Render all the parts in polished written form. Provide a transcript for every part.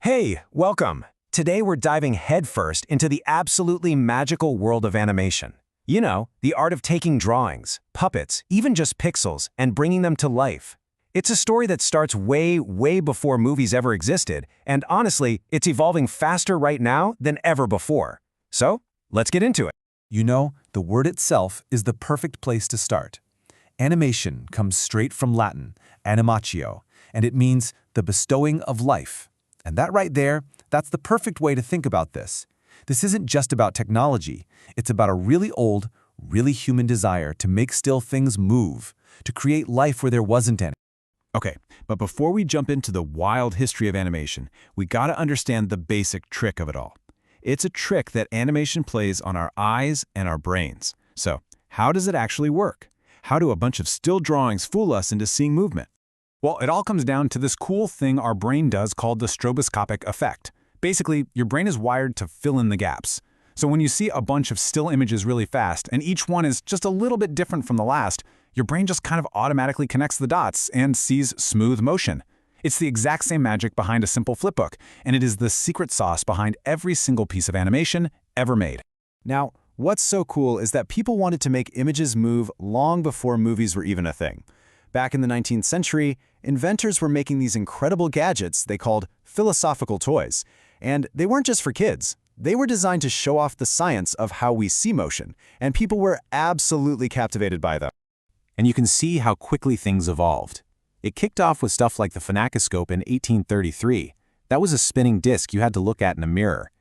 Hey, welcome! Today we're diving headfirst into the absolutely magical world of animation. You know, the art of taking drawings, puppets, even just pixels, and bringing them to life. It's a story that starts way before movies ever existed, and honestly, it's evolving faster right now than ever before. So, let's get into it. You know, the word itself is the perfect place to start. Animation comes straight from Latin, animatio, and it means the bestowing of life. And that right there, that's the perfect way to think about this. This isn't just about technology. It's about a really old, really human desire to make still things move, to create life where there wasn't any. Okay, but before we jump into the wild history of animation, we gotta understand the basic trick of it all. It's a trick that animation plays on our eyes and our brains. So, how does it actually work? How do a bunch of still drawings fool us into seeing movement? Well, it all comes down to this cool thing our brain does called the stroboscopic effect. Basically, your brain is wired to fill in the gaps. So when you see a bunch of still images really fast, and each one is just a little bit different from the last, your brain just kind of automatically connects the dots and sees smooth motion. It's the exact same magic behind a simple flipbook, and it is the secret sauce behind every single piece of animation ever made. Now, what's so cool is that people wanted to make images move long before movies were even a thing. Back in the 19th century, inventors were making these incredible gadgets they called philosophical toys. And they weren't just for kids. They were designed to show off the science of how we see motion, and people were absolutely captivated by them. And you can see how quickly things evolved. It kicked off with stuff like the phenakiscope in 1833. That was a spinning disc you had to look at in a mirror.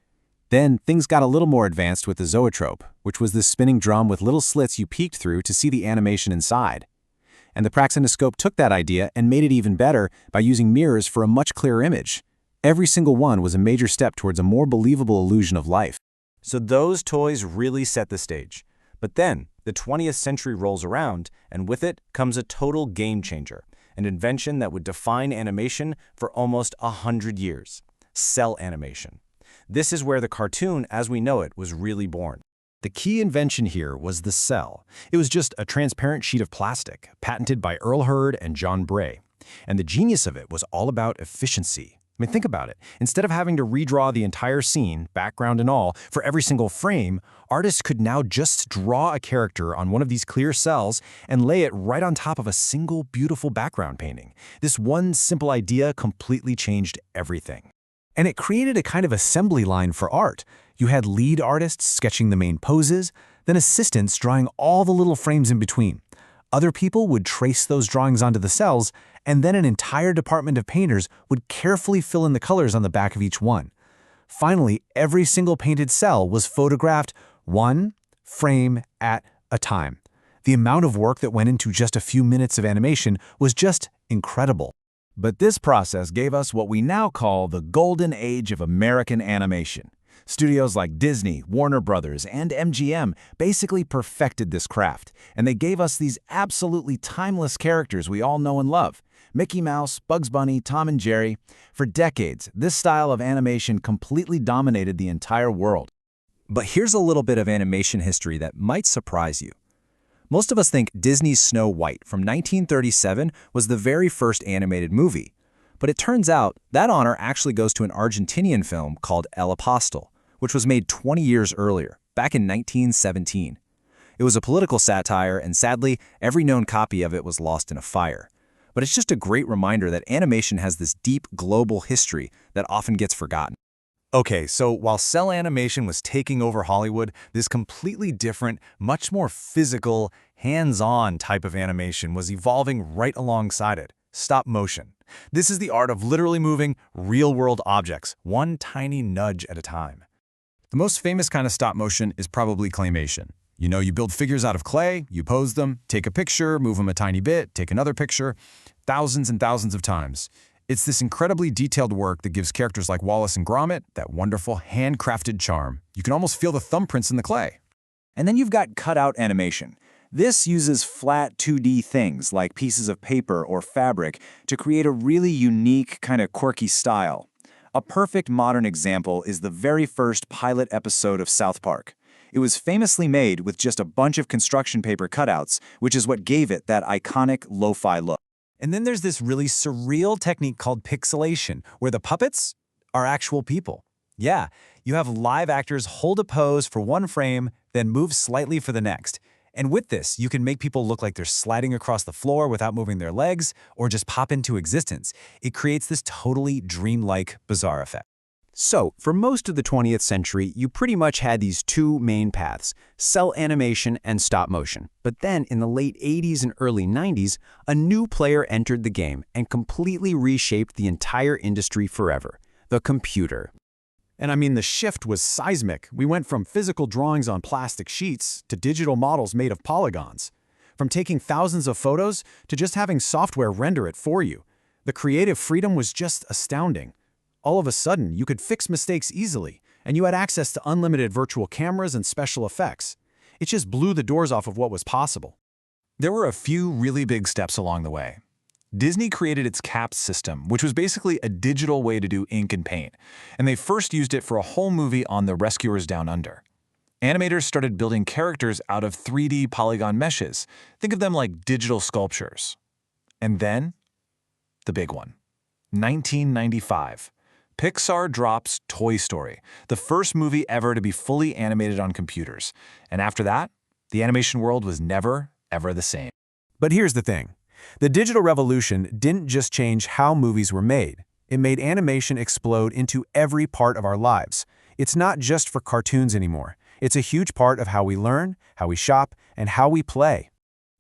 Then things got a little more advanced with the zoetrope, which was this spinning drum with little slits you peeked through to see the animation inside. And the praxinoscope took that idea and made it even better by using mirrors for a much clearer image. Every single one was a major step towards a more believable illusion of life. So those toys really set the stage. But then, the 20th century rolls around, and with it comes a total game changer, an invention that would define animation for almost 100 years: cell animation. This is where the cartoon, as we know it, was really born. The key invention here was the cell. It was just a transparent sheet of plastic, patented by Earl Hurd and John Bray. And the genius of it was all about efficiency. I mean, think about it. Instead of having to redraw the entire scene, background and all, for every single frame, artists could now just draw a character on one of these clear cells and lay it right on top of a single beautiful background painting. This one simple idea completely changed everything. And it created a kind of assembly line for art. You had lead artists sketching the main poses, then assistants drawing all the little frames in between. Other people would trace those drawings onto the cells, and then an entire department of painters would carefully fill in the colors on the back of each one. Finally, every single painted cell was photographed one frame at a time. The amount of work that went into just a few minutes of animation was just incredible. But this process gave us what we now call the golden age of American animation. Studios like Disney, Warner Brothers, and MGM basically perfected this craft, and they gave us these absolutely timeless characters we all know and love. Mickey Mouse, Bugs Bunny, Tom and Jerry. For decades, this style of animation completely dominated the entire world. But here's a little bit of animation history that might surprise you. Most of us think Disney's Snow White from 1937 was the very first animated movie. But it turns out that honor actually goes to an Argentinian film called El Apostol, which was made 20 years earlier, back in 1917. It was a political satire, and sadly, every known copy of it was lost in a fire. But it's just a great reminder that animation has this deep global history that often gets forgotten. Okay, so while cell animation was taking over Hollywood, this completely different, much more physical, hands-on type of animation was evolving right alongside it: stop motion. This is the art of literally moving real-world objects, one tiny nudge at a time. The most famous kind of stop motion is probably claymation. You know, you build figures out of clay, you pose them, take a picture, move them a tiny bit, take another picture, thousands and thousands of times. It's this incredibly detailed work that gives characters like Wallace and Gromit that wonderful handcrafted charm. You can almost feel the thumbprints in the clay. And then you've got cutout animation. This uses flat 2D things like pieces of paper or fabric to create a really unique, kind of quirky style. A perfect modern example is the very first pilot episode of South Park. It was famously made with just a bunch of construction paper cutouts, which is what gave it that iconic lo-fi look. And then there's this really surreal technique called pixelation, where the puppets, are actual people. Yeah, you have live actors hold a pose for one frame, then move slightly for the next. And with this, you can make people look like they're sliding across the floor without moving their legs, or just pop into existence. It creates this totally dreamlike, bizarre effect. So, for most of the 20th century, you pretty much had these two main paths, cell animation and stop motion. But then, in the late 80s and early 90s, a new player entered the game and completely reshaped the entire industry forever: the computer. And I mean, the shift was seismic. We went from physical drawings on plastic sheets to digital models made of polygons. From taking thousands of photos to just having software render it for you. The creative freedom was just astounding. All of a sudden, you could fix mistakes easily, and you had access to unlimited virtual cameras and special effects. It just blew the doors off of what was possible. There were a few really big steps along the way. Disney created its CAPS system, which was basically a digital way to do ink and paint, and they first used it for a whole movie on The Rescuers Down Under. Animators started building characters out of 3D polygon meshes. Think of them like digital sculptures. And then, the big one. 1995. Pixar drops Toy Story, the first movie ever to be fully animated on computers. And after that, the animation world was never, ever the same. But here's the thing. The digital revolution didn't just change how movies were made. It made animation explode into every part of our lives. It's not just for cartoons anymore. It's a huge part of how we learn, how we shop, and how we play.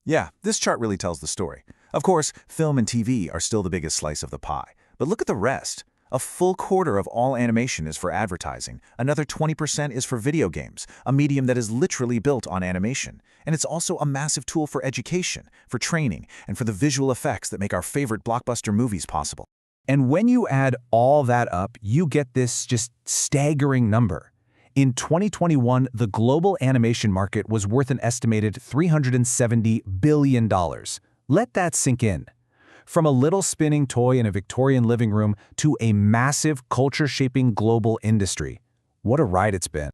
Yeah, this chart really tells the story. Of course, film and TV are still the biggest slice of the pie. But look at the rest. A full quarter of all animation is for advertising. Another 20% is for video games, a medium that is literally built on animation. And it's also a massive tool for education, for training, and for the visual effects that make our favorite blockbuster movies possible. And when you add all that up, you get this just staggering number. In 2021, the global animation market was worth an estimated $370 billion. Let that sink in. From a little spinning toy in a Victorian living room to a massive culture-shaping global industry. What a ride it's been.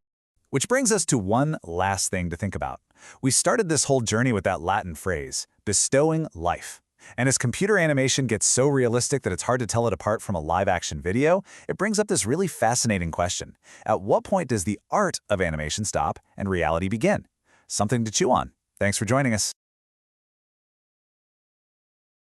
Which brings us to one last thing to think about. We started this whole journey with that Latin phrase, bestowing life. And as computer animation gets so realistic that it's hard to tell it apart from a live-action video, it brings up this really fascinating question. At what point does the art of animation stop and reality begin? Something to chew on. Thanks for joining us.